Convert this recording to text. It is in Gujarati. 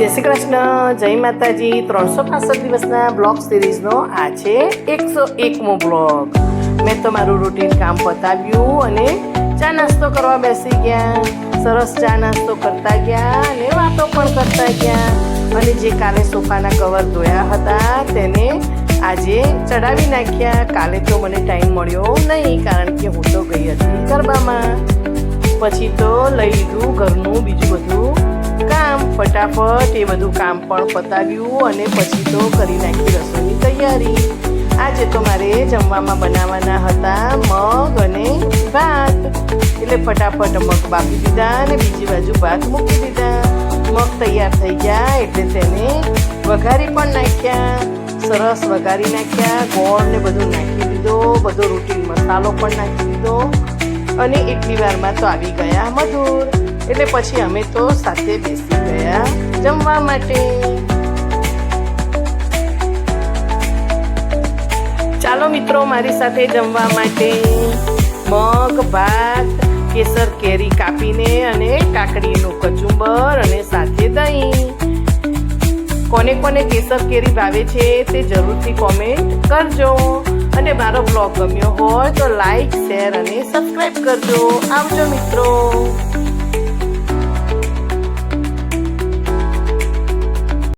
જય શ્રી કૃષ્ણ, જય માતાજી। 365 દિવસના બ્લોગ સિરીઝનો આ છે 101મો બ્લોગ। મેં તો મારું રૂટીન કામ પતાવ્યું અને ચા નાસ્તો કરવા બેસી ગયા। સરસ ચા નાસ્તો કરતા ગયા અને વાતો પણ કરતા ગયા। અને જે કાલે સોફાના કવર ધોયા હતા તેને આજે ચડાવી નાખ્યા। કાલે તો મને ટાઈમ મળ્યો નહીં કારણ કે હું તો ગઈ હતી ગરબામાં। પછી તો લઈ લીધું ઘરનું બીજું બધું કામ, ફટાફટ એ બધું કામ પણ પતાવ્યું અને પછી તો કરી નાખી રસોઈની તૈયારી। આજે તો મારે જમવામાં બનાવવાના હતા મગ અને ભાત, એટલે ફટાફટ મગ બાફી દીધા અને બીજી બાજુ ભાત મૂકી દીધા। મગ તૈયાર થઈ ગયા એટલે તેને વઘારી પણ નાખ્યા। સરસ વઘારી નાખ્યા, ગોળ ને બધું નાખી દીધો, બધો રૂટીન મસાલો પણ નાખી દીધો અને એટલી વારમાં તો આવી ગયા મધુર। એટલે પછી અમે તો સાથે બેસી ગયા જમવા માટે। ચાલો મિત્રો મારી સાથે જમવા માટે। મગ, ભાત, કેસર કેરી કાપીને અને કાકડીનું કચુંબર અને સાથે દહીં। કોને કોને કેસર કેરી ભાવે છે તે જરૂરથી કોમેન્ટ કરજો અને મારો બ્લોગ ગમ્યો હોય તો લાઈક, શેર અને સબસ્ક્રાઈબ કરજો। આવજો મિત્રો।